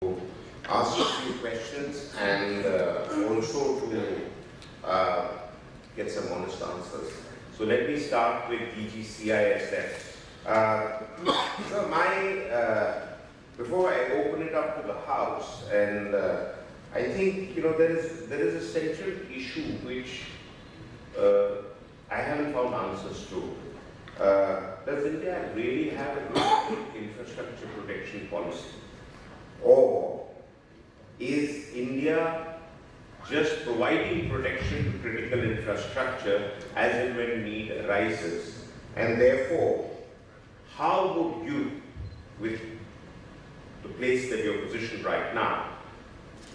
ask a few questions and also to get some honest answers. So let me start with DGCISF. So before I open it up to the House, and I think there is a central issue which I haven't found answers to. Does India really have a good infrastructure protection policy? Or is India just providing protection to critical infrastructure as and when need arises? And therefore, how would you, with the place that you're positioned right now,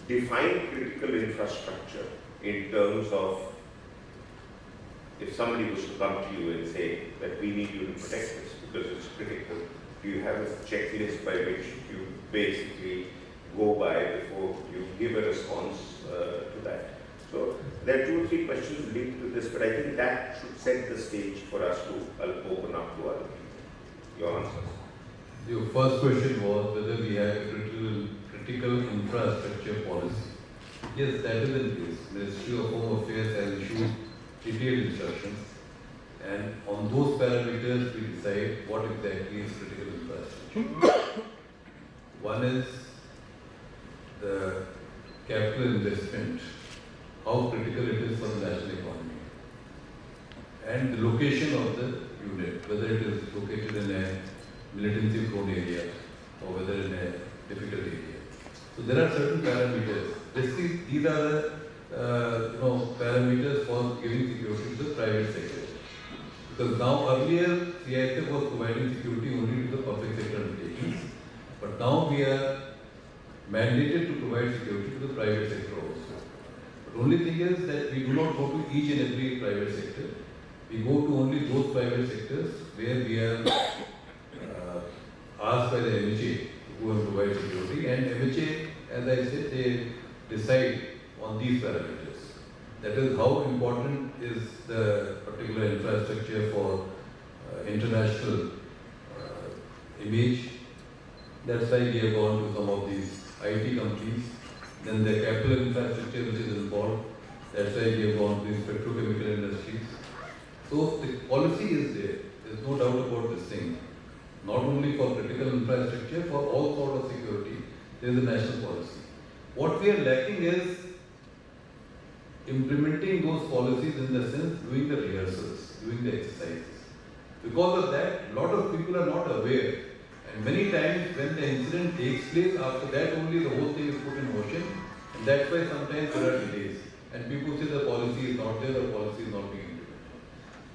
define critical infrastructure in terms of, if somebody was to come to you and say that we need you to protect this because it's critical, do you have a checklist by which you basically go by before you give a response to that? So there are 2 or 3 questions linked to this, but I think that should set the stage for us to open up to other people. Your answers. Your first question was whether we have a critical infrastructure policy. Yes, that is in place. Ministry of Home Affairs has issued detailed instructions, and on those parameters we decide what exactly is critical infrastructure. One is the capital investment, how critical it is for the national economy, and the location of the unit, whether it is located in a militancy prone area or whether in a difficult area. So there are certain parameters. These are the parameters for giving security to the private sector. Because now earlier CISF was providing security only to the public sector undertakings, but now we are mandated to provide security to the private sector also. But only thing is that we do not go to each and every private sector. We go to only those private sectors where we are asked by the MHA to go and provide security, and MHA, as I said, they decide on these parameters. That is how important is the particular infrastructure for international image. That's why we have gone to some of these IT companies. Then the capital infrastructure which is involved, that's why we have gone to these petrochemical industries. So the policy is there. There's no doubt about this thing. Not only for critical infrastructure, for all sort of security, there is a national policy. What we are lacking is implementing those policies, in the sense doing the rehearsals, doing the exercises. Because of that, a lot of people are not aware, and many times when the incident takes place, after that only the whole thing is put in motion, and that's why sometimes there are delays. And people say the policy is not there, the policy is not being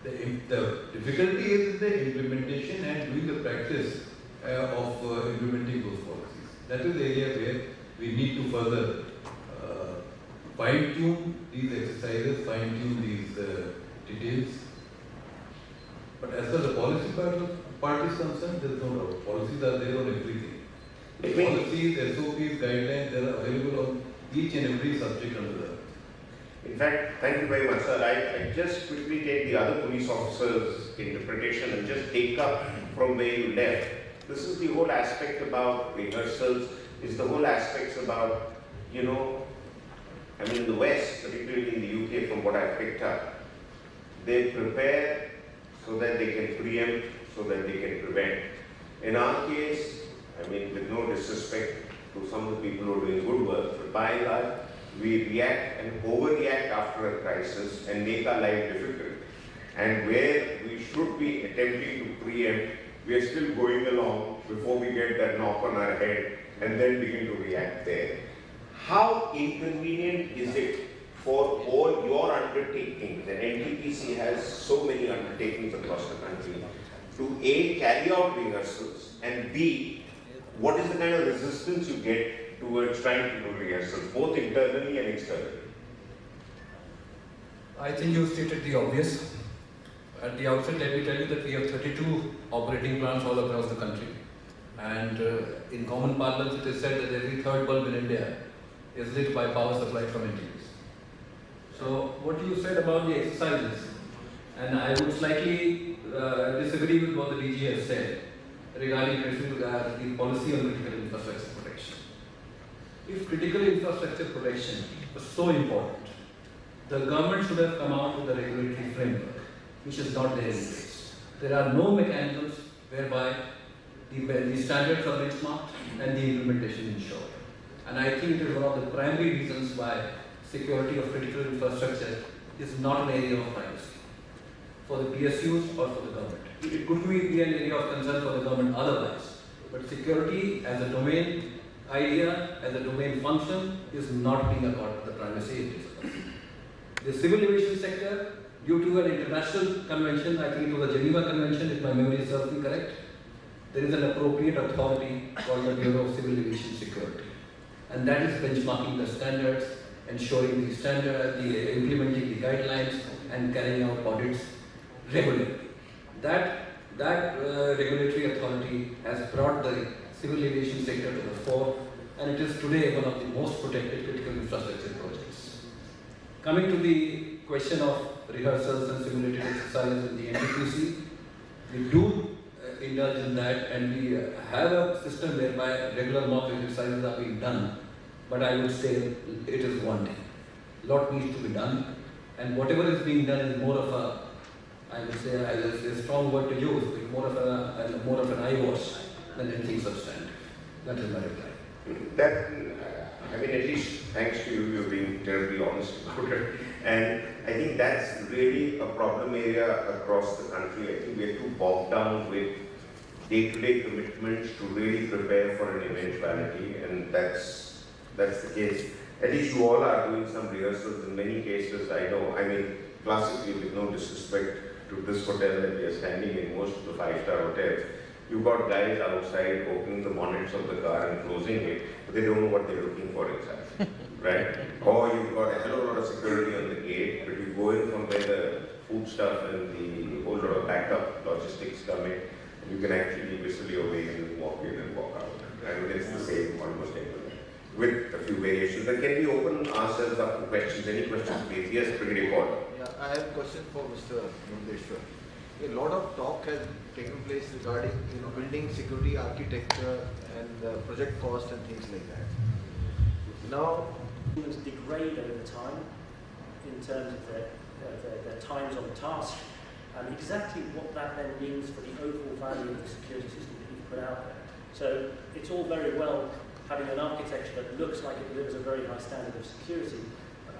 implemented. The difficulty is in the implementation and doing the practice of implementing those policies. That is the area where we need to further fine-tune these exercises, fine-tune these details. But as far as the policy part is concerned, there is no doubt. Policies are there on everything. Policies, SOPs, guidelines, they are available on each and every subject under the. In fact, thank you very much, sir. I just quickly take the other police officers' interpretation and just take up from where you left. This is the whole aspect about rehearsals, is the whole aspects about, in the West, particularly in the UK, from what I've picked up, they prepare so that they can preempt, so that they can prevent. In our case, with no disrespect to some of the people who are doing good work, but by and large, we react and overreact after a crisis and make our life difficult. And where we should be attempting to preempt, we are still going along before we get that knock on our head and then begin to react there. How inconvenient is it for all your undertakings, and NTPC has so many undertakings across the country, to A, carry out rehearsals, and B, what is the kind of resistance you get towards trying to do rehearsals, both internally and externally? I think you stated the obvious. At the outset, let me tell you that we have 32 operating plants all across the country. And in common parlance, it is said that every third bulb in India is lit by power supply from NTPC. So what you said about the exercises, and I would slightly disagree with what the DG has said regarding the policy on critical infrastructure protection. if critical infrastructure protection was so important, the government should have come out with a regulatory framework, which is not there in place. There are no mechanisms whereby the standards are benchmarked and the implementation ensured. And I think it is one of the primary reasons why security of critical infrastructure is not an area of privacy for the PSUs or for the government. It could be an area of concern for the government otherwise, but security as a domain idea, as a domain function, is not being accorded to the privacy it is supposed to be. The civil aviation sector, due to an international convention, I think it was the Geneva Convention, if my memory serves me correct, there is an appropriate authority called the Bureau of Civil Aviation Security. And that is benchmarking the standards, ensuring the standard, implementing the guidelines, and carrying out audits regularly. That regulatory authority has brought the civil aviation sector to the fore, and it is today one of the most protected critical infrastructure projects. Coming to the question of rehearsals and simulated exercises in the NTPC, we do indulge in that, and we have a system whereby regular mock exercises are being done, but I would say it is wanting. A lot needs to be done, and whatever is being done is more of a, I would say, a strong word to use, but more of an eyewash than anything substantive. That is my reply. That, I mean, at least thanks to you, you're being terribly honest about it. And I think that's really a problem area across the country. I think we're too bogged down with day-to-day commitments to really prepare for an eventuality, and that's the case. At least you all are doing some rehearsals in many cases, I know. I mean, classically, with no disrespect to this hotel that we are standing in, most of the five-star hotels, you've got guys outside opening the bonnets of the car and closing it, but they don't know what they're looking for exactly, right? Or you've got a hell of a lot of security on the gate, but you go in from where the food stuff and the whole lot of backup logistics come in, and you can actually whistle your way in and walk in and walk out. I mean, it's the same almost everywhere, with a few variations. But can we open ourselves up to questions? Any questions, please? Yes, Brigadier Paul. Yeah, I have a question for Mr. Mundeshwar. A lot of talk has taken place regarding building security architecture and project cost and things like that. Now, humans degrade over time in terms of their times on task, and exactly what that then means for the overall value of the security system that you've put out there. So it's all very well having an architecture that looks like it delivers a very high standard of security.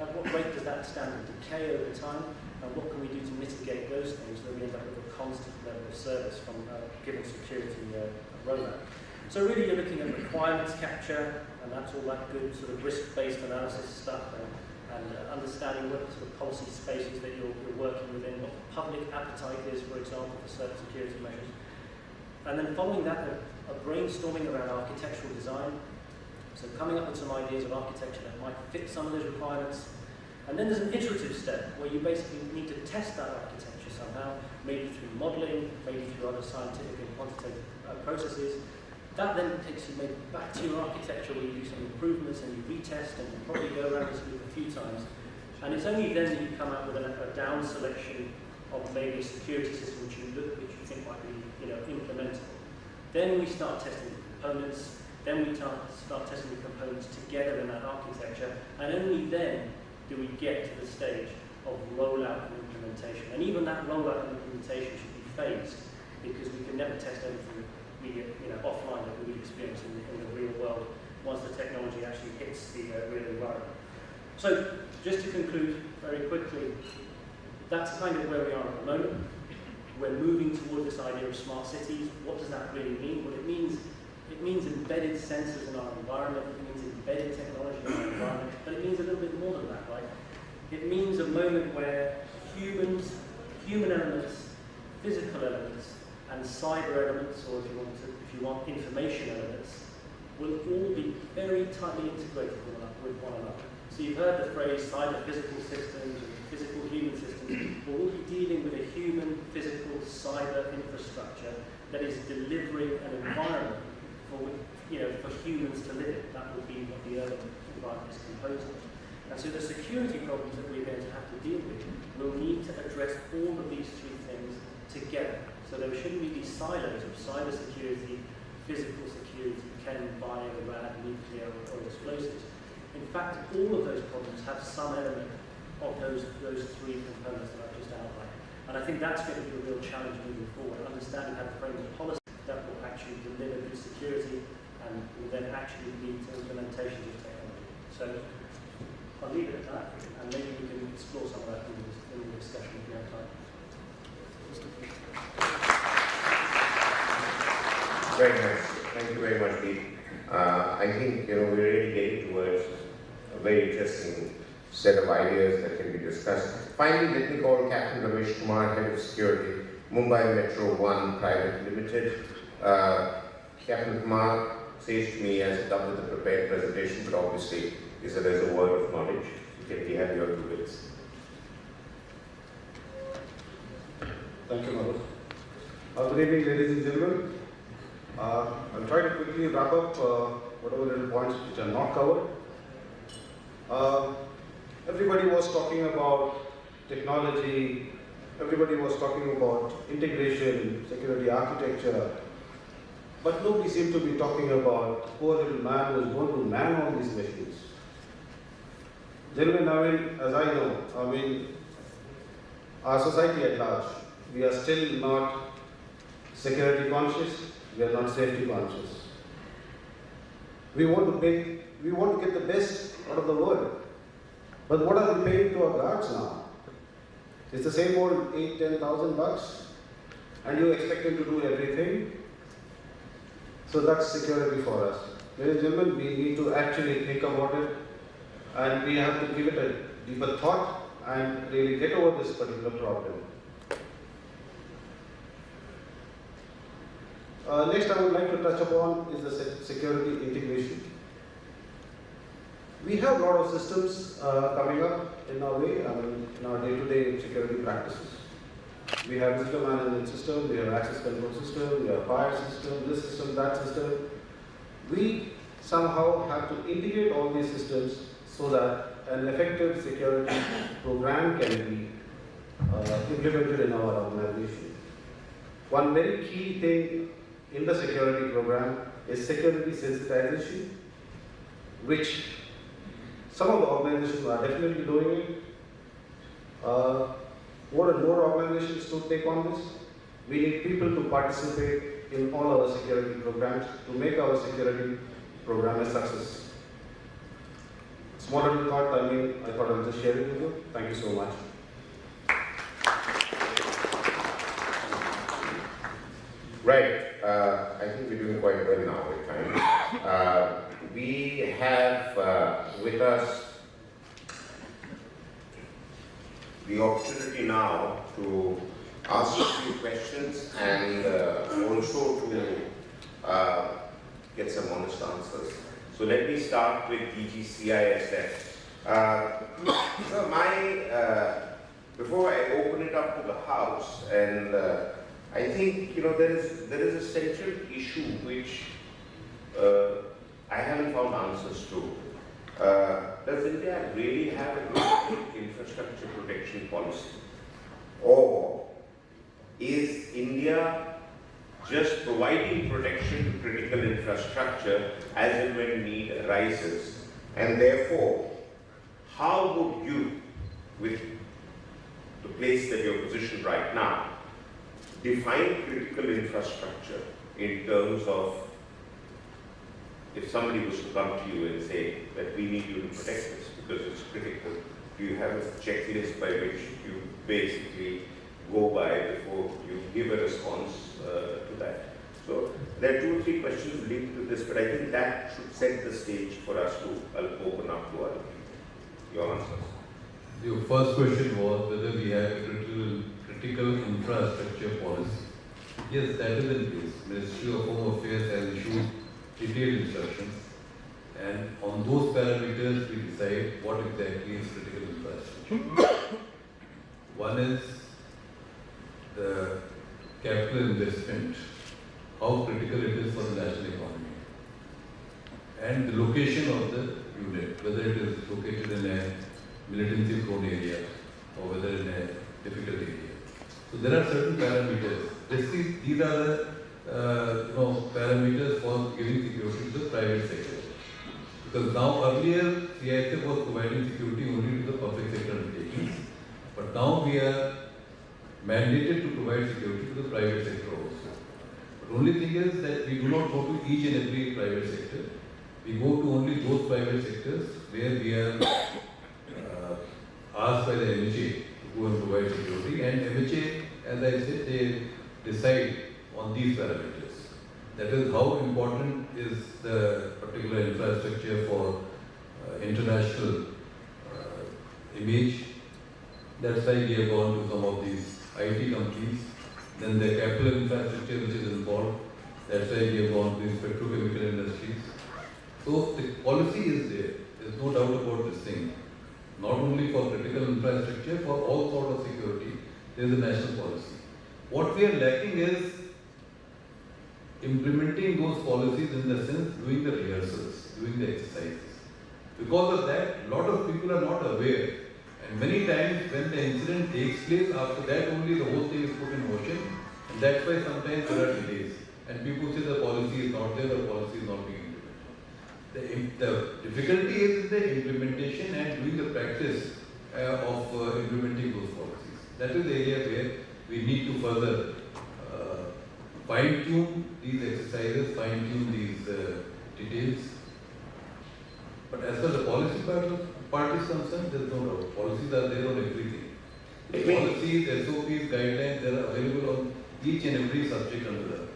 At what rate does that standard decay over time, and what can we do to mitigate those things so that we end up with a constant level of service from a given security rollout? So really you're looking at requirements capture, and that's all that good sort of risk-based analysis stuff, and understanding what sort of policy spaces that you're working within, what the public appetite is, for example, for certain security measures. And then following that, a brainstorming around architectural design. So coming up with some ideas of architecture that might fit some of those requirements. And then there's an iterative step where you basically need to test that architecture somehow, maybe through modeling, maybe through other scientific and quantitative processes. That then takes you maybe back to your architecture where you do some improvements and you retest, and you probably go around this loop a few times. And it's only then that you come up with a down selection of maybe a security system which you think might be implementable. Then we start testing the components. Then we start testing the components together in that architecture, and only then do we get to the stage of rollout and implementation. And even that rollout and implementation should be phased, because we can never test everything offline that we would experience in the real world once the technology actually hits the real environment. So just to conclude very quickly, that's kind of where we are at the moment. We're moving towards this idea of smart cities. What does that really mean? Well, it means embedded sensors in our environment, it means embedded technology in our environment, but it means a little bit more than that, right? It means a moment where human elements, physical elements, and cyber elements, or if you want information elements, will all be very tightly integrated with one another. So you've heard the phrase cyber physical systems and physical human systems. We'll all be dealing with a human, physical, cyber infrastructure that is delivering an environment for humans to live in. That will be what the urban environment is composed of. And so the security problems that we're going to have to deal with will need to address all of these three things together. So there shouldn't be these silos of cyber security, physical security, chem, bio, rad, nuclear, or explosives. fact, all of those problems have some element of those three components that I've just outlined. And I think that's going to be a real challenge moving forward, understanding how to frame the policy that will actually deliver good security and will then actually lead to implementations of technology. So I'll leave it at that, and maybe we can explore some of that in the discussion if you have time. Very nice. Thank you very much, Deep. I think we're really getting towards a very interesting set of ideas that can be discussed. Finally, let me call Captain Ramesh Kumar, Head of Security, Mumbai Metro 1 Private Limited. Captain Kumar says to me he has come with a prepared presentation, but obviously is a reservoir of knowledge. We have your 2 minutes. Thank you, Manoj. Good evening, ladies and gentlemen. I'll try to quickly wrap up whatever little points which are not covered. Everybody was talking about technology, everybody was talking about integration, security architecture, but nobody seemed to be talking about poor little man who is going to man all these machines. Gentlemen, as I know, our society at large, we are still not security conscious, we are not safety conscious. We want to get the best out of the world. But what are we paying to our guards now? It's the same old $8,000-10,000, and you expect them to do everything. So that's security for us. Ladies and gentlemen, we need to actually think about it, and we have to give it a deeper thought and really get over this particular problem. Next, I would like to touch upon is the security integration. We have a lot of systems coming up in our way, in our day-to-day security practices. We have visitor management system, we have access control system, we have fire system, this system, that system. We somehow have to integrate all these systems so that an effective security program can be implemented in our organization. One very key thing in the security program is security sensitization, which some of the organizations are definitely doing it. More and more organizations to take on this. We need people to participate in all our security programs to make our security program a success. Small little thought, I thought I would just share it with you. Thank you so much. Right. I think we're doing quite well now with time. We have with us the opportunity now to ask a few questions and also to get some honest answers. So let me start with DGCISF. So before I open it up to the House, and I think there is a central issue which I haven't found answers to. Does India really have a good infrastructure protection policy? Or is India just providing protection to critical infrastructure as and when need arises? And therefore, how would you, with the place that you're positioned right now, define critical infrastructure in terms of, if somebody was to come to you and say that we need you to protect this because it's critical, do you have a checklist by which you basically go by before you give a response to that? So there are 2 or 3 questions linked to this, but I think that should set the stage for us to open up to other people. Your answers. Your first question was whether we have a critical infrastructure policy. Yes, that is in place. Ministry of Home Affairs has issued detailed instructions, and on those parameters we decide what exactly is critical infrastructure. One is the capital investment, how critical it is for the national economy, and the location of the unit, whether it is located in a militancy prone area or whether in a difficult area. So there are certain parameters. These are the parameters for giving security to the private sector. Because now earlier CISF was providing security only to the public sector undertakings, but now we are mandated to provide security to the private sector also. But only thing is that we do not go to each and every private sector. We go to only those private sectors where we are asked by the MHA to go and provide security, and MHA, as I said, they decide on these parameters. That is how important is the particular infrastructure for international image. That's why we have gone to some of these IT companies. Then the capital infrastructure which is involved. That's why we have gone to these petrochemical industries. So the policy is there. There's no doubt about this thing. Not only for critical infrastructure, for all sort of security, there is a national policy. What we are lacking is implementing those policies, in the sense doing the rehearsals, doing the exercises. Because of that, a lot of people are not aware, and many times when the incident takes place, after that only the whole thing is put in motion, and that's why sometimes there are delays. And people say the policy is not there, the policy is not being implemented. The difficulty is in the implementation and doing the practice of implementing those policies. That is the area where we need to further fine-tune these exercises, fine-tune these details. But as far as the policy part is concerned, there is no doubt. Policies are there on everything. Policies, SOPs, guidelines, they are available on each and every subject under that.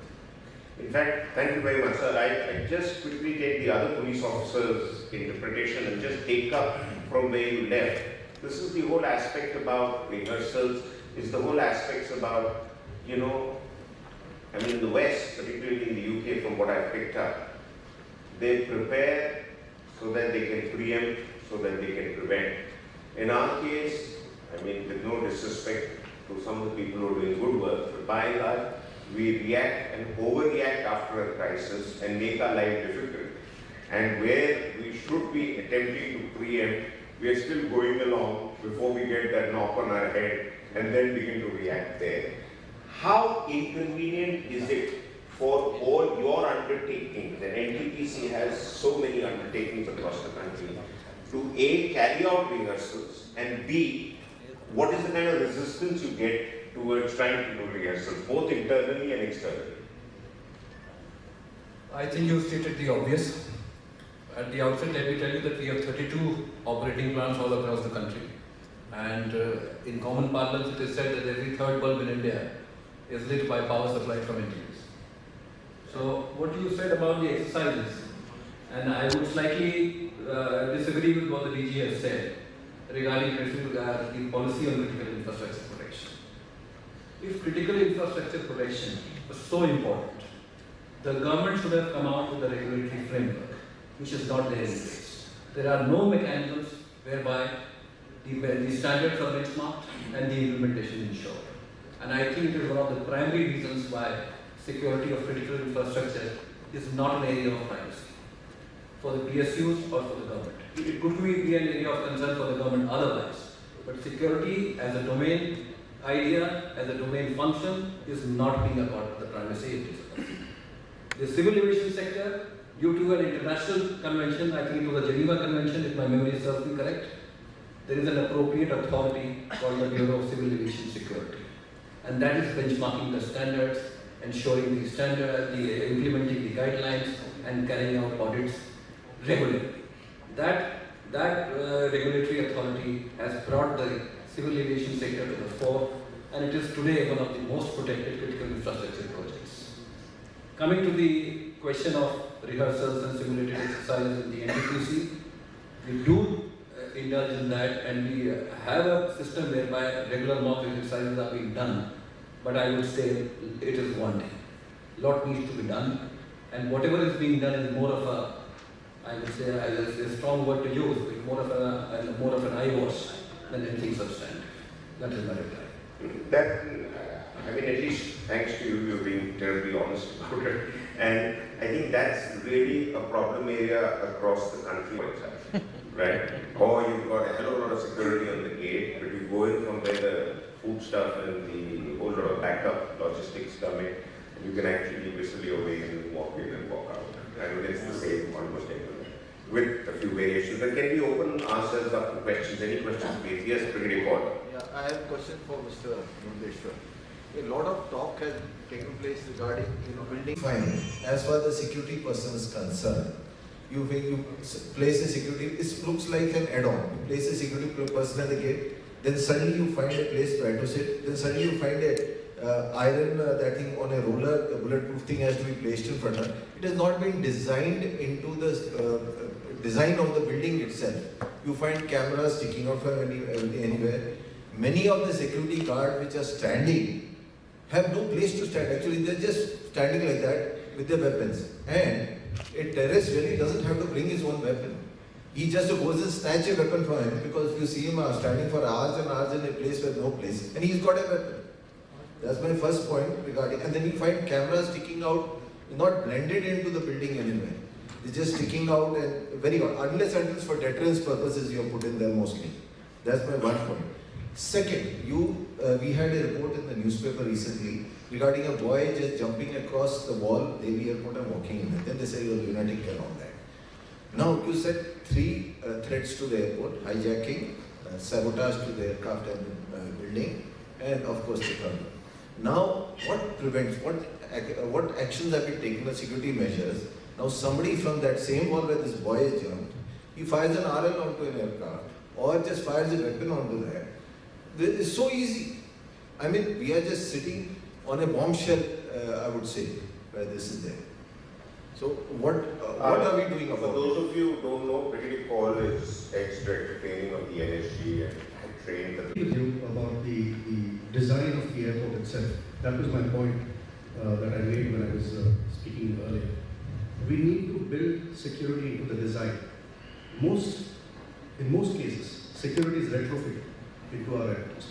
In fact, thank you very much, sir. I just quickly take the other police officers' interpretation and just take up from where you left. This is the whole aspect about rehearsals, is the whole aspects about, you know, I mean, in the West, particularly in the UK, from what I've picked up, they prepare so that they can preempt, so that they can prevent. In our case, I mean, with no disrespect to some of the people who are doing good work, but by and large, we react and overreact after a crisis and make our life difficult. And where we should be attempting to preempt, we are still going along before we get that knock on our head and then begin to react there. How inconvenient is it for all your undertakings, and NTPC has so many undertakings across the country, to A, carry out rehearsals, and B, what is the kind of resistance you get towards trying to do rehearsals, both internally and externally? I think you stated the obvious. At the outset, let me tell you that we have 32 operating plants all across the country. And in common parlance, it is said that every third bulb in India is lit by power supply from NTPC. So what you said about the exercises, and I would slightly disagree with what the DG has said regarding the policy on critical infrastructure protection. If critical infrastructure protection was so important, the government should have come out with a regulatory framework, which is not there in place. There are no mechanisms whereby the standards are benchmarked and the implementation ensured. And I think it is one of the primary reasons why security of critical infrastructure is not an area of privacy for the PSUs or for the government. It could be an area of concern for the government otherwise, but security as a domain idea, as a domain function, is not being accorded to the privacy. The civil aviation sector, due to an international convention, I think it was a Geneva Convention, if my memory serves me correct, there is an appropriate authority called the Bureau of Civil Aviation Security. And that is benchmarking the standards, ensuring the standard, implementing the guidelines, and carrying out audits regularly. That regulatory authority has brought the civil aviation sector to the fore, and it is today one of the most protected critical infrastructure projects. Coming to the question of rehearsals and simulated exercises in the NTPC, we do indulge in that, and we have a system whereby regular mock exercises are being done, but I would say it is wanting. A lot needs to be done, and whatever is being done is more of a, I would say, a strong word to use, but more of an eyewash than anything substantive. That is my reply. That, I mean, at least thanks to you, you're being terribly honest about it. And I think that's really a problem area across the country, for example, right? Or you've got a hell of a lot of security on the gate, but you go in from where the food stuff and the whole lot of backup logistics come in, and you can actually whistle your way and walk in and walk out. I mean, it's the same almost everywhere, with a few variations. But can we open ourselves up to questions? Any questions, please? Yes, Brigadier Paul. Yeah, I have a question for Mr. Murdeshwar. A lot of talk has taken place regarding, building. Fine. As far as the security person is concerned, you place a security, it looks like an add-on. You place a security person at the gate, then suddenly you find a place to to sit, then suddenly you find a iron, that thing on a roller, a bulletproof thing has to be placed in front of it. It has not been designed into the design of the building itself. You find cameras sticking out from anywhere. Many of the security guards which are standing have no place to stand. Actually, they're just standing like that with their weapons. And a terrorist really doesn't have to bring his own weapon. He just goes and snatch a weapon from him, because you see him standing for hours and hours in a place where no place, and he's got a weapon. That's my first point regarding. And then you find cameras sticking out, not blended into the building anywhere. It's just sticking out and very odd. Unless for deterrence purposes you have put in there mostly. That's my one point. Second, we had a report in the newspaper recently regarding a boy just jumping across the wall, Delhi airport, and walking in it. Then they say you're lunatic and all that. Now, you said 3 threats to the airport: hijacking, sabotage to the aircraft and building, and of course the third one. Now, what prevents, what actions have been taken, the security measures? Now, somebody from that same wall where this boy is jumped, he fires an RL onto an aircraft, or just fires a weapon onto that. It's so easy. I mean, we are just sitting on a bombshell, I would say, where this is there. So what are we doing about it? For those of you who don't know, Brigadier Paul is ex-director training of the NSG and had trained the... With you about the design of the airport itself. That was my point that I made when I was speaking earlier. We need to build security into the design. In most cases, security is retrofitted into our airports.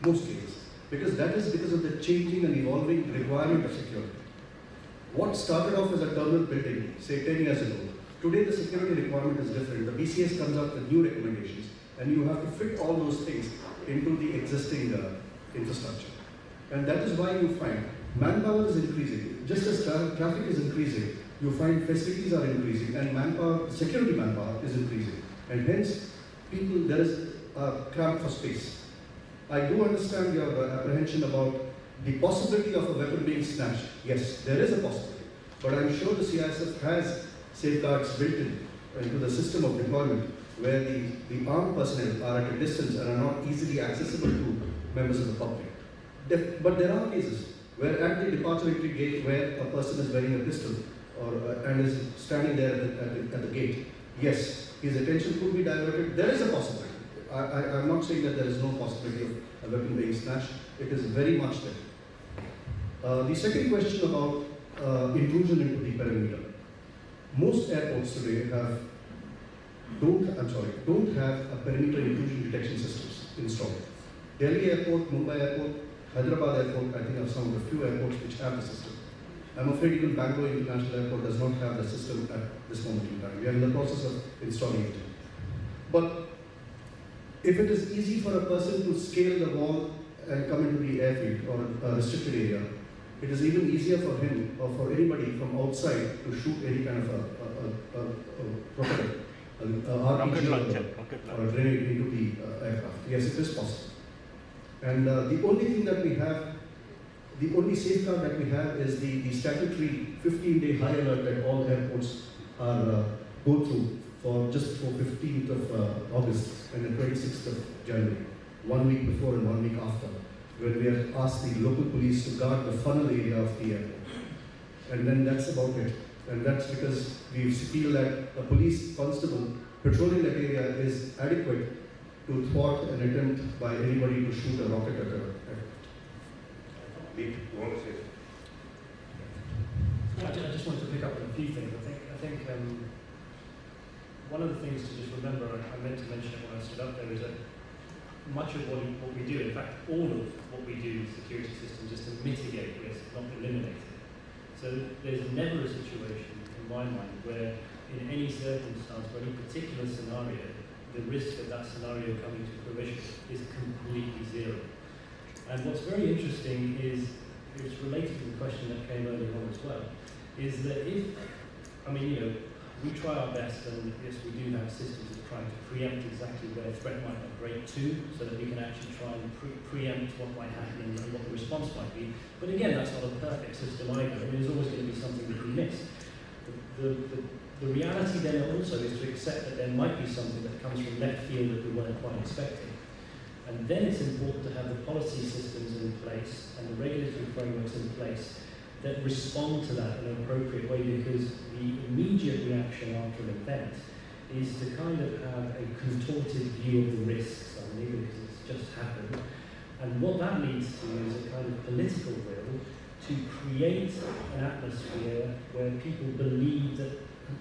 Most cases. Because that is because of the changing and evolving requirement of security. What started off as a terminal building, say 10 years ago, today the security requirement is different. The BCS comes out with new recommendations, and you have to fit all those things into the existing infrastructure. And that is why you find manpower is increasing. Just as traffic is increasing, you find facilities are increasing, and manpower, security manpower is increasing. And hence, there is a cramp for space. I do understand your apprehension about the possibility of a weapon being snatched. Yes, there is a possibility. But I'm sure the CISF has safeguards built into the system of deployment, where the armed personnel are at a distance and are not easily accessible to members of the public. But there are cases where at the departure entry gate, where a person is wearing a pistol and is standing there at the gate, yes, his attention could be diverted. There is a possibility. I'm not saying that there is no possibility of a weapon being snatched. It is very much there. The second question about intrusion into the perimeter. Most airports today don't have a perimeter intrusion detection systems installed. Delhi Airport, Mumbai Airport, Hyderabad Airport, I think are some of the few airports which have the system. I'm afraid even Bangalore International Airport does not have the system at this moment in time. We are in the process of installing it. But if it is easy for a person to scale the wall and come into the airfield or a restricted area, it is even easier for him or for anybody from outside to shoot any kind of a rocket, RPG or a grenade into the aircraft. Yes, it is possible. And the only thing that we have, the only safeguard that we have is the statutory 15-day high alert that all airports are go through just for 15th of August and the 26th of January, 1 week before and 1 week after, when we have asked the local police to guard the funnel area of the airport. And then that's about it. And that's because we feel that a police constable patrolling that area is adequate to thwart an attempt by anybody to shoot a rocket at a airport. I just wanted to pick up on a few things. I think one of the things to just remember, I meant to mention it when I stood up there, is that much of what we do, in fact, all of what we do with security systems is to mitigate risk, not eliminate it. So there's never a situation, in my mind, where in any circumstance or any particular scenario, the risk of that scenario coming to fruition is completely zero. And what's very interesting is, it's related to the question that came earlier on as well, is that if, we try our best, and yes, we do have systems of trying to preempt exactly where a threat might migrate to, so that we can actually try and preempt what might happen and what the response might be. But again, that's not a perfect system either. I mean, there's always going to be something that we miss. The reality then also is to accept that there might be something that comes from left field that we weren't quite expecting. And then it's important to have the policy systems in place and the regulatory frameworks in place that respond to that in an appropriate way, because the immediate reaction after an event is to kind of have a contorted view of the risks, I believe, because it's just happened. And what that leads to is a kind of political will to create an atmosphere where people believe that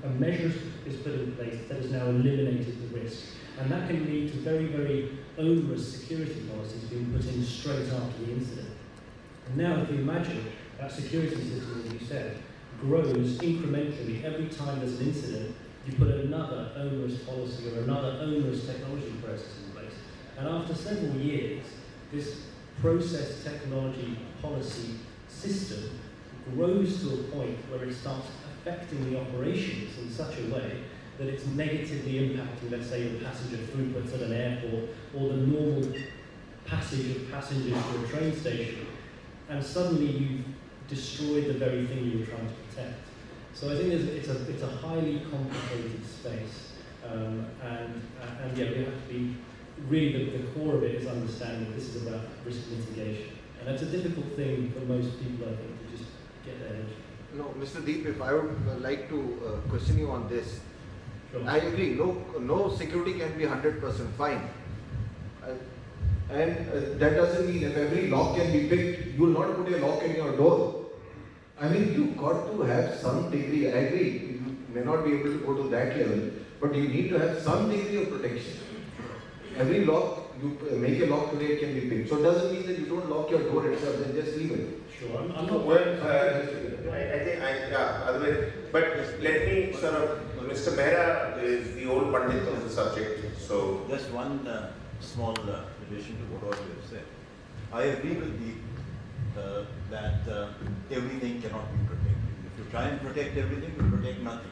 a measure is put in place that has now eliminated the risk. And that can lead to very, very onerous security policies being put in straight after the incident. And now if you imagine that security system, as you said, grows incrementally every time there's an incident, you put another onerous policy or another onerous technology process in place. And after several years, this process technology policy system grows to a point where it starts affecting the operations in such a way that it's negatively impacting, let's say, the passenger throughputs at an airport or the normal passage of passengers to a train station. And suddenly you've destroyed the very thing you were trying to protect. So I think it's a highly complicated space, and yeah, we have to be really the core of it is understanding that this is about risk mitigation, and that's a difficult thing for most people, I think, to just get their head. No, Mr. Deep, if I would like to question you on this, Sure. I agree. No security can be 100% fine. And that doesn't mean if every lock can be picked, you will not put a lock in your door. I mean, you got to have some degree. I agree, you may not be able to go to that level, but you need to have some degree of protection. Every lock, you make a lock today, it can be picked. So it doesn't mean that you don't lock your door itself and just leave it. Sure, I'm not. Well, I think, otherwise, but let me sort of, Mr. Mehra is the old pundit of the subject, so. Just one small addition to what all you have said. I agree with the that everything cannot be protected. If you try and protect everything, you protect nothing.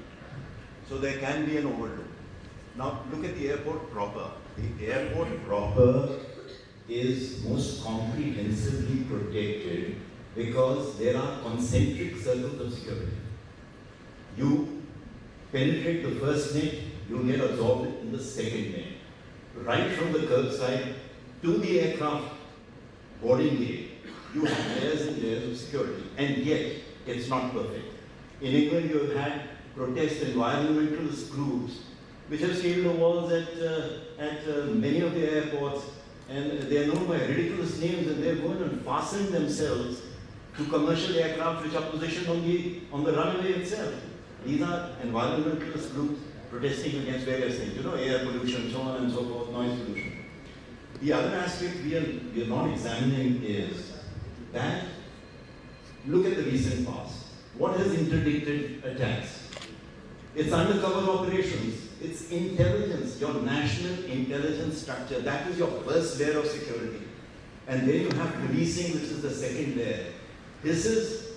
So there can be an overload. Now look at the airport proper. The airport proper is most comprehensively protected because there are concentric circles of security. You penetrate the first net, you get absorbed in the second net. Right from the curbside to the aircraft boarding gate, you have layers and layers of security, and yet it's not perfect. In England, you have had protest environmentalist groups which have scaled the walls at many of the airports, and they are known by ridiculous names, and they're going and fasten themselves to commercial aircraft which are positioned on the runway itself. These are environmentalist groups protesting against various things, air pollution, so on and so forth, noise pollution. The other aspect we are not examining is that, look at the recent past. What has interdicted attacks? It's undercover operations. It's intelligence, your national intelligence structure. That is your first layer of security. And then you have policing, which is the second layer. This is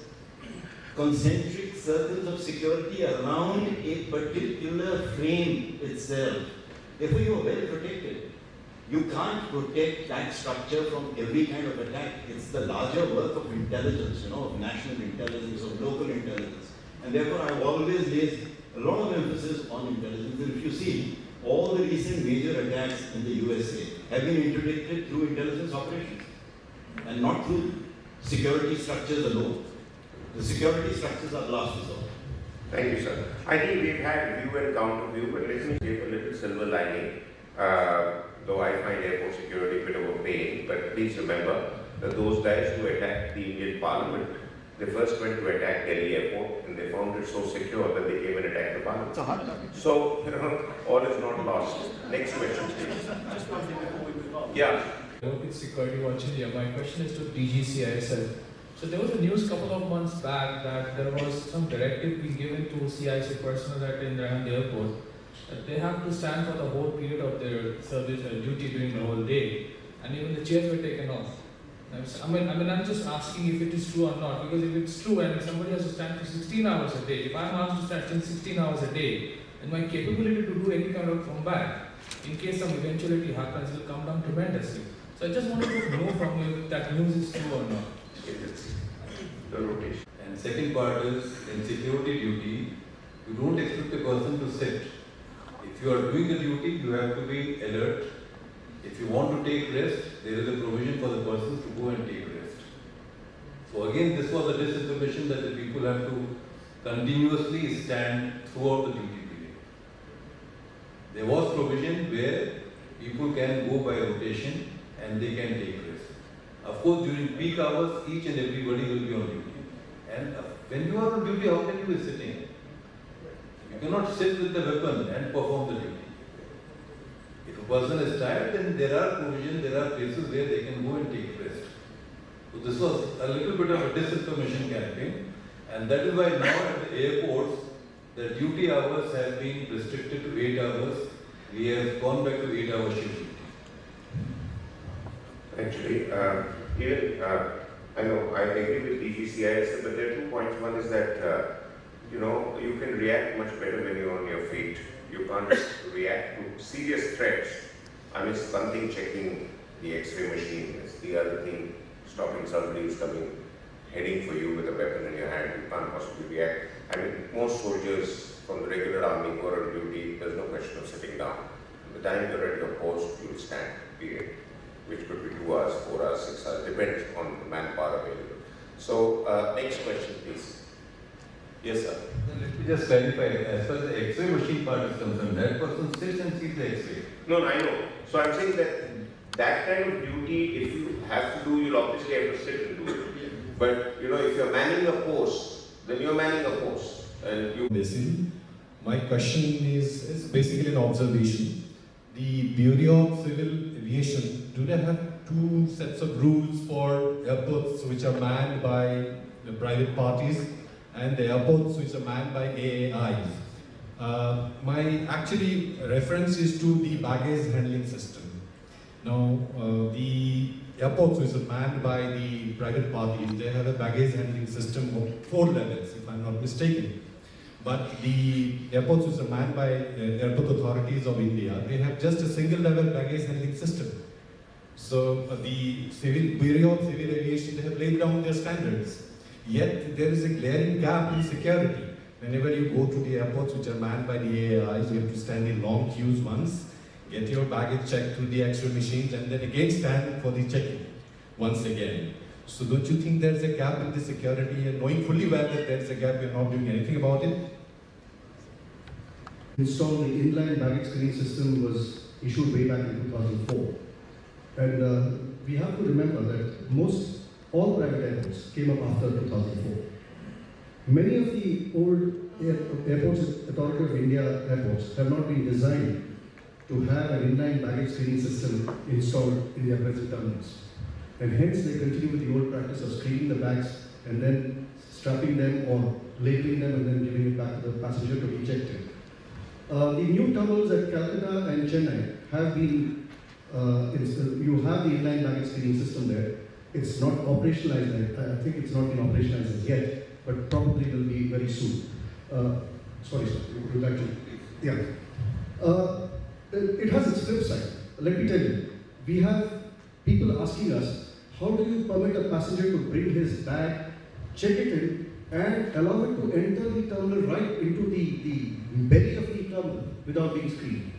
concentric circles of security around a particular frame itself. Therefore, you are well protected. You can't protect that structure from every kind of attack. It's the larger work of intelligence, of national intelligence, of local intelligence. And therefore, I've always laid a lot of emphasis on intelligence. And if you see, all the recent major attacks in the USA have been interdicted through intelligence operations and not through security structures alone. The security structures are the last resort. Thank you, sir. I think we've had view and counter view, but let me give a little silver lining. Though I find airport security a bit of a pain, but please remember that those guys who attacked the Indian Parliament, they first went to attack Delhi Airport, and they found it so secure that they came and attacked the Parliament. It's a hard target. So, all is not lost. Next question, please. Just one thing before we move on. Yeah. With Security Watch India, my question is to DGCISL. So there was a news couple of months back that there was some directive being given to CISL personnel at Indira Gandhi Airport that they have to stand for the whole period of their service or duty during the whole day, and even the chairs were taken off. I'm just asking if it is true or not, because if it's true and somebody has to stand for 16 hours a day, if I'm asked to stand 16 hours a day, and my capability to do any kind of comeback, in case some eventuality happens, will come down tremendously. So I just wanted to know from you if that news is true or not. The rotation. And second part is, in security duty, you don't expect a person to sit. If you are doing the duty, you have to be alert. If you want to take rest, there is a provision for the persons to go and take rest. So again, this was a disinformation that the people have to continuously stand throughout the duty period. There was provision where people can go by rotation and they can take rest. Of course, during peak hours, each and everybody will be on duty. And when you are on duty, how can you be sitting? You cannot sit with the weapon and perform the duty. If a person is tired, then there are provisions, there are places where they can go and take rest. So this was a little bit of a disinformation campaign, and that is why now at the airports, the duty hours have been restricted to 8 hours. We have gone back to 8-hour shift duty. Actually, even I know I agree with DGCIS, but there are 2 points. One is that you can react much better when you're on your feet. You can't react to serious threats. I mean, it's one thing checking the X-ray machine. It's the other thing stopping somebody who's coming, heading for you with a weapon in your hand. You can't possibly react. I mean, most soldiers from the regular army who are on duty, there's no question of sitting down. By the time you're at your post, you'll stand, period. Which could be 2 hours, 4 hours, 6 hours, depends on the manpower available. So, next question, please. Yes, sir. Let me just clarify, as far as the X-ray machine part is concerned, that person sits and sees the X-ray. No, I know. So I'm saying that kind of duty, if you have to do, you'll obviously have to sit and do it. But if you're manning a post, then you're manning a post. And you Basically, my question is basically an observation. The Bureau of Civil Aviation, do they have 2 sets of rules for airports which are manned by the private parties and the airports which are manned by AAIs? My actually reference is to the baggage handling system. Now, the airports which are manned by the private parties, they have a baggage handling system of 4 levels, if I'm not mistaken. But the airports which are manned by airport authorities of India, they have just a single level baggage handling system. So the Bureau of Civil Aviation, they have laid down their standards. Yet there is a glaring gap in security. Whenever you go to the airports which are manned by the AAIs, you have to stand in long queues once, get your baggage checked through the X-ray machines, and then again stand for the checking once again. So don't you think there's a gap in the security, and knowing fully well that there's a gap, you're not doing anything about it? Installed the inline baggage screening system was issued way back in 2004. And we have to remember that all private airports came up after 2004. Many of the old airports, Authority of India airports, have not been designed to have an inline baggage screening system installed in their present terminals. And hence they continue with the old practice of screening the bags and then strapping them or labeling them and then giving it back to the passenger to be checked in. The new terminals at Calcutta and Chennai have been, you have the inline baggage screening system there. It's not operationalized, I think it's not been operationalized as yet, but probably will be very soon. Sorry, sir, would you like to? Yeah. It has its flip side. Let me tell you, we have people asking us, how do you permit a passenger to bring his bag, check it in, and allow it to enter the terminal right into the belly of the terminal without being screened?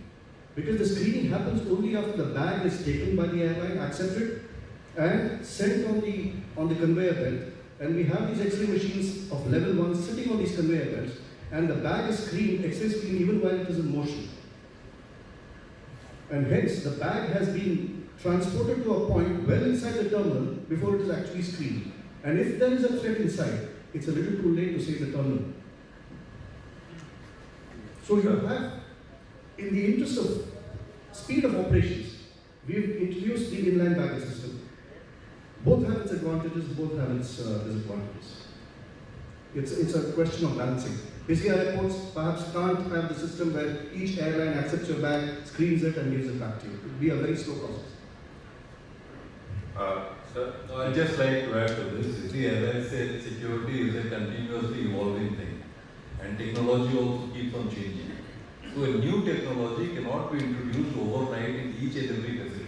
Because the screening happens only after the bag is taken by the airline, accepted, and sent on the conveyor belt. And we have these X-ray machines of level 1 sitting on these conveyor belts, and the bag is screened, X-ray screened even while it is in motion. And hence, the bag has been transported to a point well inside the terminal before it is actually screened. And if there is a threat inside, it's a little too late to save the terminal. So you have, in the interest of speed of operations, we've introduced the inline baggage system. Both have its advantages, both have its disadvantages. It's a question of balancing. Busy airports perhaps can't have the system where each airline accepts your bag, screens it, and gives it back to you. It will be a very slow process. Sir, I'd just like to add to this. You see, as I said, security is a continuously evolving thing, and technology also keeps on changing. So a new technology cannot be introduced overnight in each and every facility.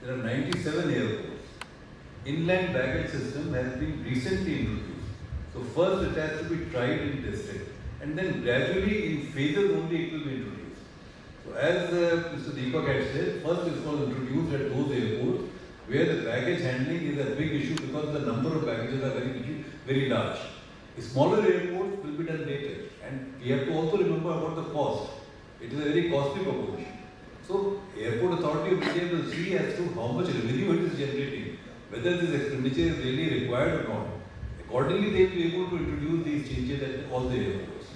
There are 97 airports. Inland baggage system has been recently introduced. So first it has to be tried and tested, and then gradually in phases only it will be introduced. So as Mr. Deepak had said, first it was introduced at those airports where the baggage handling is a big issue because the number of baggages are very large. Smaller airports will be done later, and we have to also remember about the cost. It is a very costly proposition. So Airport Authority of India will see as to how much revenue it is generating, whether this expenditure is really required or not. Accordingly, they will be able to introduce these changes at all the airports.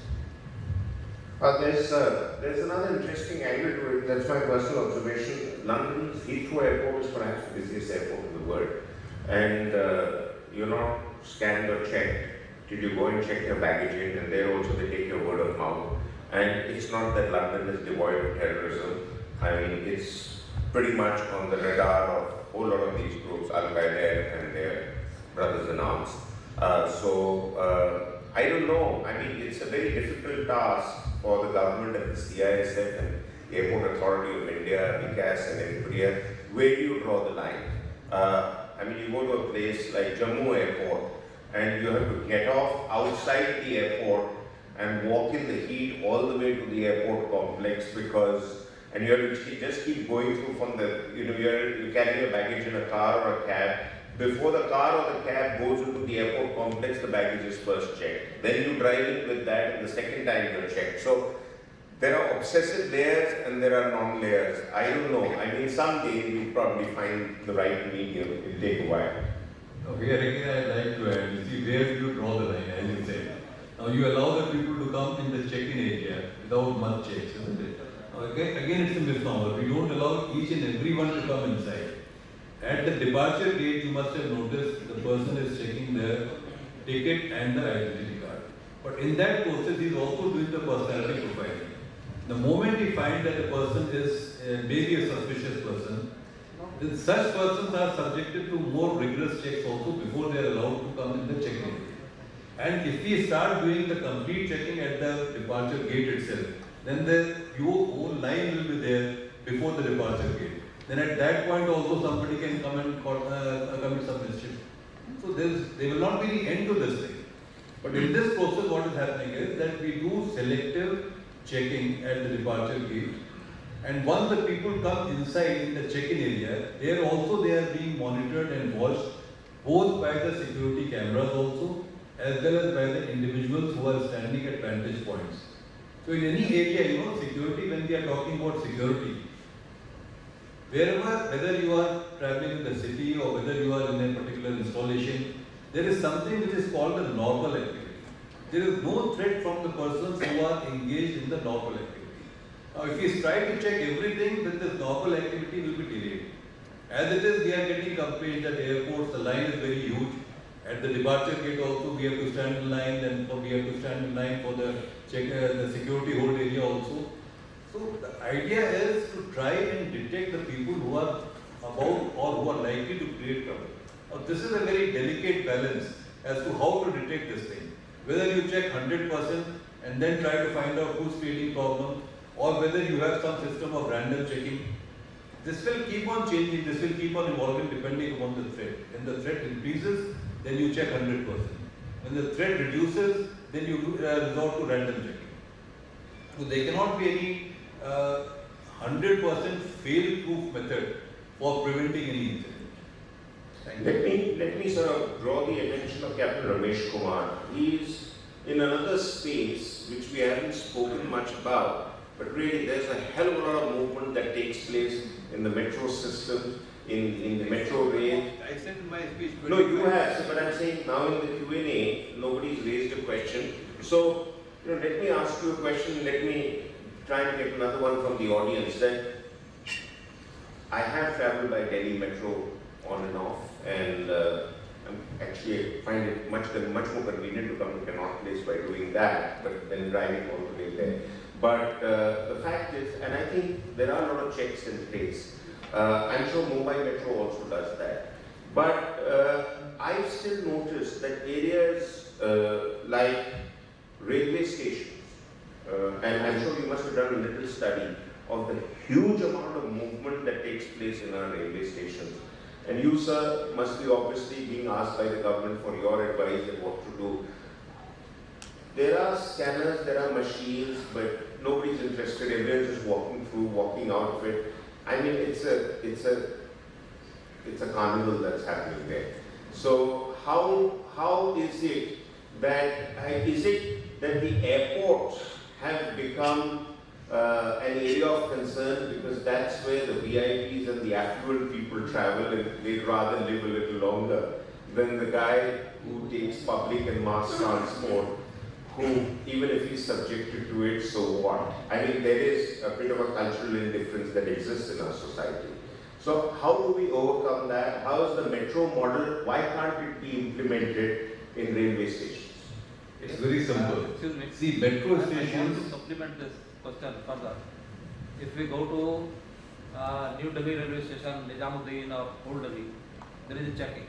There's another interesting angle to it. That's my personal observation. London's Heathrow Airport is perhaps the busiest airport in the world, and you're not scanned or checked till you go and check your baggage in, and there also they take your word of mouth. And it's not that London is devoid of terrorism. I mean, it's pretty much on the radar of a whole lot of these groups, Al-Qaeda and their brothers in arms. I don't know. I mean, it's a very difficult task for the government and the CISF and the Airport Authority of India, VCAS and everybody else. Where do you draw the line? I mean, you go to a place like Jammu Airport and you have to get off outside the airport and walk in the heat all the way to the airport complex and you have to just keep going through from the, you carry your baggage in a car or a cab. Before the car or the cab goes into the airport complex, the baggage is first checked. Then you drive in with that, and the second time you're checked. So there are obsessive layers and there are non-layers. I don't know. I mean, someday we'll probably find the right medium. It will take a while. Here again, I'd like to add, you see, where do you draw the line, as you said. Now you allow the people to come in the check-in area without much checks, isn't it? Now again, it's a misnomer. We don't allow each and everyone to come inside. At the departure gate, you must have noticed the person is checking their ticket and the identity card. But in that process, he is also doing the personality profiling. The moment he finds that the person is maybe a suspicious person, then such persons are subjected to more rigorous checks also before they are allowed to come in the check-in area. And if we start doing the complete checking at the departure gate itself, then your whole line will be there before the departure gate. Then at that point also somebody can come and commit some mischief. So there will not be any end to this thing. But in this process what is happening is that we do selective checking at the departure gate, and once the people come inside in the check-in area, they are being monitored and watched both by the security cameras also as well as by the individuals who are standing at vantage points. So in any area, security, when we are talking about security, wherever, whether you are traveling in the city or whether you are in a particular installation, there is something which is called a normal activity. There is no threat from the persons who are engaged in the normal activity. Now, if we try to check everything, then this normal activity will be delayed. As it is, we are getting complaints at airports, the line is very huge. At the departure gate also, we have to stand in line, and we have to stand in line for the security hold area also. So the idea is to try and detect the people who are about or who are likely to create trouble. Now this is a very delicate balance as to how to detect this thing. Whether you check 100% and then try to find out who's creating problem, or whether you have some system of random checking. This will keep on changing, this will keep on evolving depending upon the threat. When the threat increases, then you check 100%. When the threat reduces, then you resort to random checking. So there cannot be any 100% fail-proof method for preventing any incident. Let me sort of draw the attention of Captain Ramesh Kumar. He is in another space which we haven't spoken much about, but really there's a hell of a lot of movement that takes place in the metro system, in the metro rail. I sent my speech. No, you have, but I'm saying now in the Q&A, nobody's raised a question. So, let me ask you a question. Let me try and get another one from the audience. That I have traveled by Delhi Metro on and off, and I find it much more convenient to come to Connaught Place by doing that, but then driving all the way there. But the fact is, and I think there are a lot of checks in place. I'm sure Mumbai Metro also does that. But I've still noticed that areas like railway stations and I'm sure you must have done a little study of the huge amount of movement that takes place in our railway stations. And you, sir, must be obviously being asked by the government for your advice on what to do. There are scanners, there are machines, but nobody's interested. Everyone's just walking through, walking out of it. I mean, it's a carnival that's happening there. So how is it that the airports have become an area of concern, because that's where the VIPs and the affluent people travel, and they'd rather live a little longer than the guy who takes public and mass transport, who, even if he's subjected to it, so what? I mean, there is a bit of a cultural indifference that exists in our society. So how do we overcome that? How is the metro model, why can't it be implemented in railway stations? It's very simple. Excuse me. See, metro I want stations. to supplement this question further. If we go to New Delhi railway station, Nizamuddin or Old Delhi, there is a checking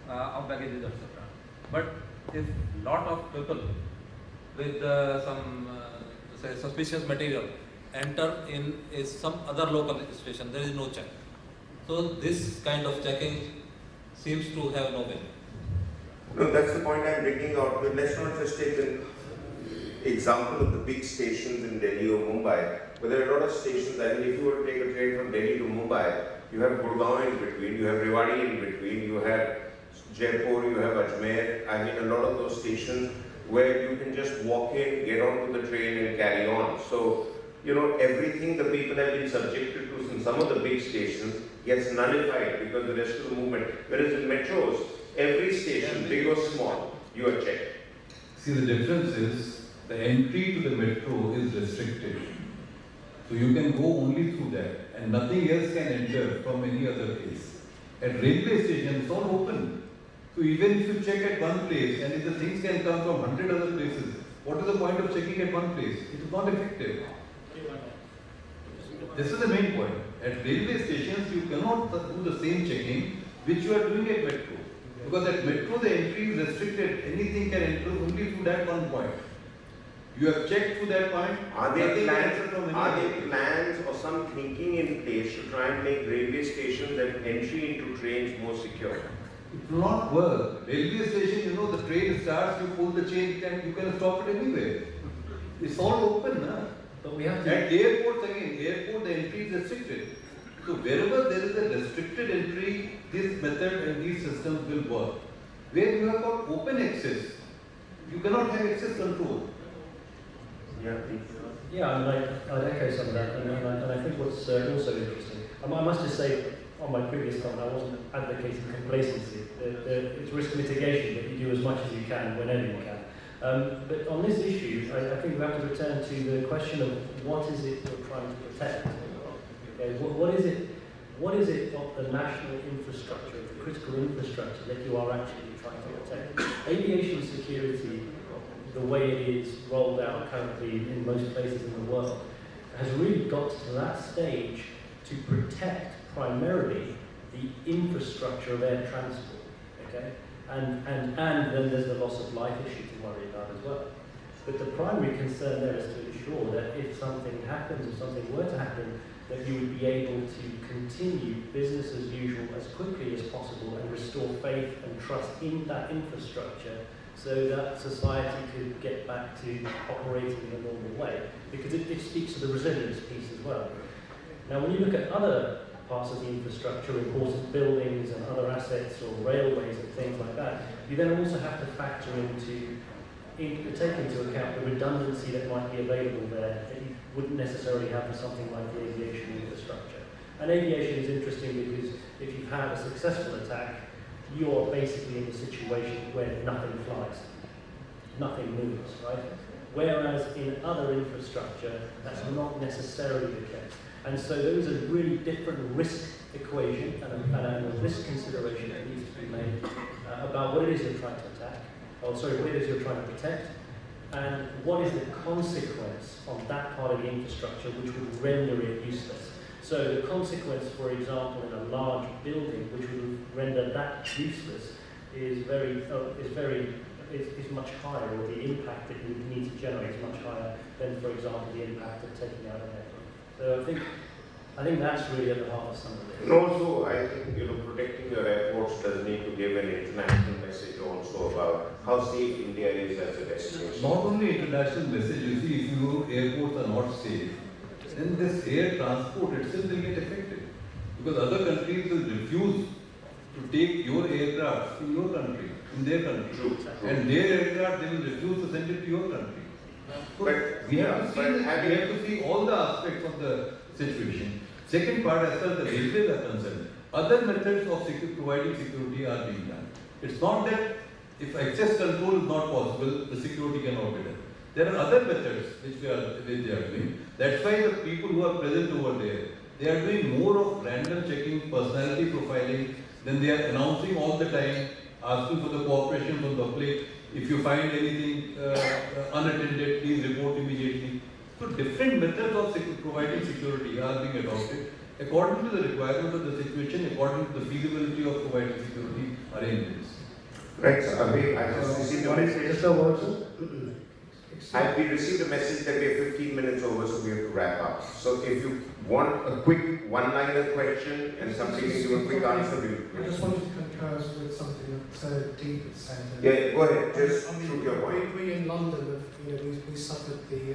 of baggages, etc. But if lot of people with some say suspicious material enter in some other local station, there is no check. So this kind of checking seems to have no value. No, that's the point I'm bringing out. But let's not just take an example of the big stations in Delhi or Mumbai, but there are a lot of stations. I mean, if you were to take a train from Delhi to Mumbai, you have Gurgaon in between, you have Rewari in between, you have Jaipur, you have Ajmer. I mean, a lot of those stations where you can just walk in, get onto the train and carry on. So, you know, everything the people have been subjected to in some of the big stations gets nullified because the rest of the movement. Whereas in metros, every station, big or small, you are checked. See, the difference is the entry to the metro is restricted. So you can go only through that, and nothing else can enter from any other place. At railway stations, it's all open. So even if you check at one place, and if the things can come from 100 other places, what is the point of checking at one place? It is not effective. This is the main point. At railway stations, you cannot do the same checking which you are doing at metro. Because at metro, the entry is restricted. Anything can enter only through that one point. You have checked through that point. Are there plans or some thinking in place to try and make railway stations and entry into trains more secure? It will not work. Railway station, you know, the train starts, you pull the chain, you can stop it anywhere. It's all open, huh? But we have to. At airports again, airport the entry is restricted. So wherever there is a restricted entry, this method and these systems will work. Where you have got open access, you cannot have access control. Yeah, please. Yeah, I mean, I'd echo some of that, and I think what's also interesting, I must just say, on my previous comment, I wasn't advocating complacency. It's risk mitigation, that you do as much as you can, whenever you can. But on this issue, I think we have to return to the question of what is it you're trying to protect? Okay, what is it of the national infrastructure, the critical infrastructure that you are actually trying to protect? Aviation security, the way it is rolled out currently in most places in the world, has really got to that stage to protect primarily the infrastructure of air transport, okay? And then there's the loss of life issue to worry about as well. But the primary concern there is to ensure that if something happens, if something were to happen, that you would be able to continue business as usual as quickly as possible and restore faith and trust in that infrastructure so that society could get back to operating in a normal way. Because it speaks to the resilience piece as well. Now, when you look at other parts of the infrastructure, important buildings and other assets or railways and things like that, you then also have to factor take into account the redundancy that might be available there that you wouldn't necessarily have for something like the aviation infrastructure. And aviation is interesting because if you have a successful attack, you're basically in a situation where nothing flies, nothing moves, right? Whereas in other infrastructure, that's not necessarily the case. And so there is a really different risk equation and a risk consideration that needs to be made about what it is you're trying to attack, what it is you're trying to protect, and what is the consequence on that part of the infrastructure which would render it useless. So the consequence, for example, in a large building which would render that useless is very is much higher, or the impact that you need to generate is much higher than, for example, the impact of taking out an aircraft. So I think that's really at the heart of some of this. And also, I think, protecting your airports does need to give an international message also about how safe India is as a destination. Not only international message, you see, if your airports are not safe, then this air transport itself will get affected. Because other countries will refuse to take your aircraft in your country, in their country. True. And their aircraft, they will refuse to send it to your country. So But, we have to see all the aspects of the situation. Second part, as far as the railways are concerned, other methods of providing security are being done. It's not that if access control is not possible, the security cannot be done. There are other methods which they are doing. That's why the people who are present over there, they are doing more of random checking, personality profiling, then they are announcing all the time, asking for the cooperation from the public. If you find anything unattended, please report immediately. So different methods of providing security are being adopted according to the requirements of the situation, according to the feasibility of providing security arrangements. Right, so I just received a message. We received a message that we have 15 minutes over, so we have to wrap up. So if you want a quick one-liner question and somebody can give a quick answer, I just wanted to concur with something that Deep had said. Yeah, go ahead, just shoot your point. We in London, we suffered the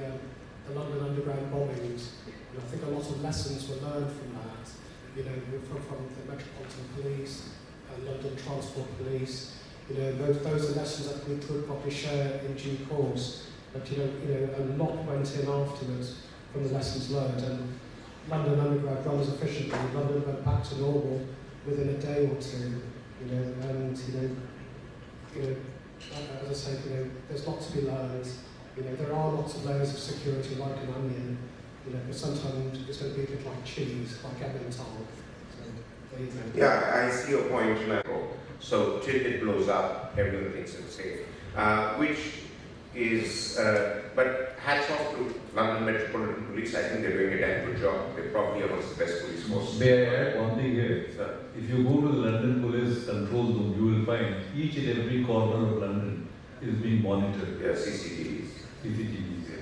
London Underground bombings, and I think a lot of lessons were learned from that. From the Metropolitan Police, London Transport Police. Those are lessons that we could probably share in due course. But a lot went in afterwards from the lessons learned, and London Underground runs efficiently. London went back to normal within a day or two. And as I say, there's lots to be learned. There are lots of layers of security, like an onion. But sometimes it's going to be a bit like cheese, like Emmental. So there you go. Yeah, I see your point, Michael. So till it blows up, everyone thinks it's safe. Which is, but hats off to London Metropolitan Police. I think they're doing a damn good job. They're probably amongst the best police forces. May I add one thing here? Sir, if you go to the London Police control room, you will find each and every corner of London is being monitored. Yeah, CCTVs. CCTVs. Yeah.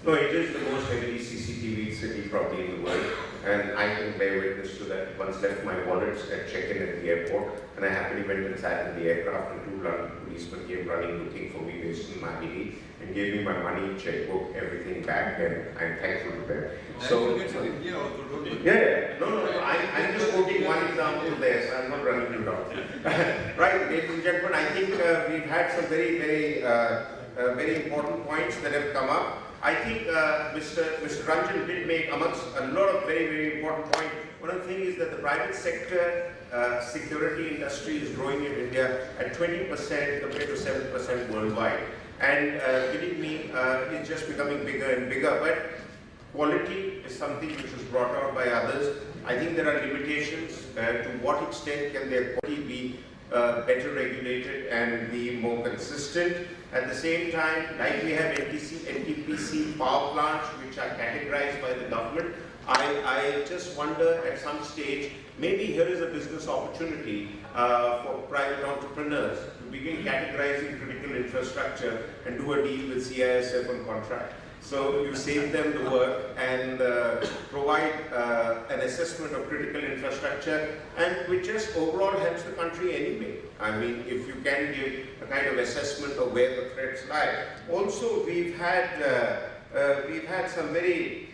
No, it is the most heavily CCTV city probably in the world. And I can bear witness to that. Once left my wallets at check-in at the airport, and I happily went and sat in the aircraft, and 2 London policemen came running looking for me based on my ID and gave me my money, checkbook, everything back, and I'm thankful to them. So, yeah, no, I'm just quoting one example there, so I'm not running you down. Right, ladies and gentlemen, I think we've had some very, very important points that have come up. I think Mr. Ranjan did make amongst a lot of very, very important points. One of the things is that the private sector security industry is growing in India at 20% compared to 7% worldwide. And believe me, it's just becoming bigger and bigger. But quality is something which was brought out by others. I think there are limitations to what extent can their quality be better regulated and be more consistent. At the same time, like we have NTPC power plants which are categorized by the government, I just wonder at some stage, maybe here is a business opportunity for private entrepreneurs to begin categorizing critical infrastructure and do a deal with CISF on contract. So you save them the work and provide an assessment of critical infrastructure, and which just overall helps the country anyway. I mean, if you can give a kind of assessment of where the threats lie. Also, we've had some very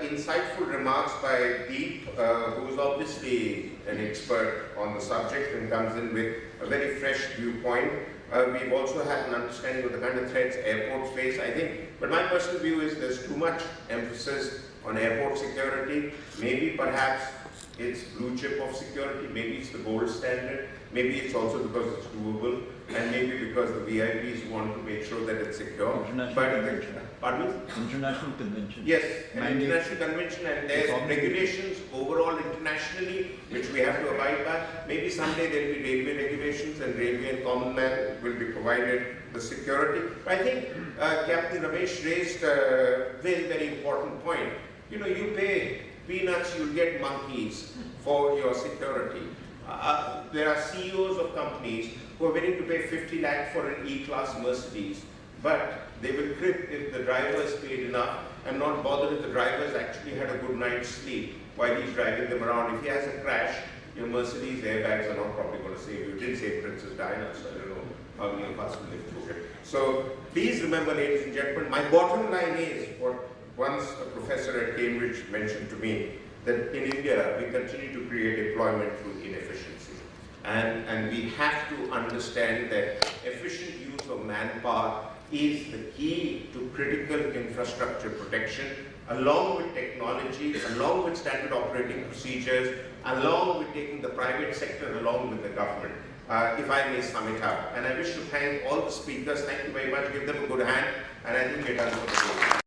insightful remarks by Deep, who is obviously an expert on the subject and comes in with a very fresh viewpoint. We've also had an understanding of the kind of threats airports face, I think. But my personal view is there's too much emphasis on airport security. Maybe perhaps it's blue chip of security, maybe it's the gold standard, maybe it's also because it's doable, and maybe because the VIPs want to make sure that it's secure. Pardon me? International convention. Yes, an international convention, and there's regulations overall internationally which we have to abide by. Maybe someday there will be railway regulations, and railway and common man will be provided the security. But I think Captain Ramesh raised a very, very important point. You pay peanuts, you'll get monkeys for your security. There are CEOs of companies who are willing to pay 50 lakh for an E-Class Mercedes, but they will crib if the driver is paid enough and not bother if the driver has actually had a good night's sleep while he's driving them around. If he has a crash, your Mercedes airbags are not probably going to save you. It didn't save Princess Diana, so I don't know how many of us will live through it. So please remember, ladies and gentlemen, my bottom line is what once a professor at Cambridge mentioned to me, that in India we continue to create employment through inefficiency. And we have to understand that efficient use of manpower is the key to critical infrastructure protection, along with technology, along with standard operating procedures, along with taking the private sector along with the government. If I may sum it up. And I wish to thank all the speakers. Thank you very much. Give them a good hand. And I think we're done for the day.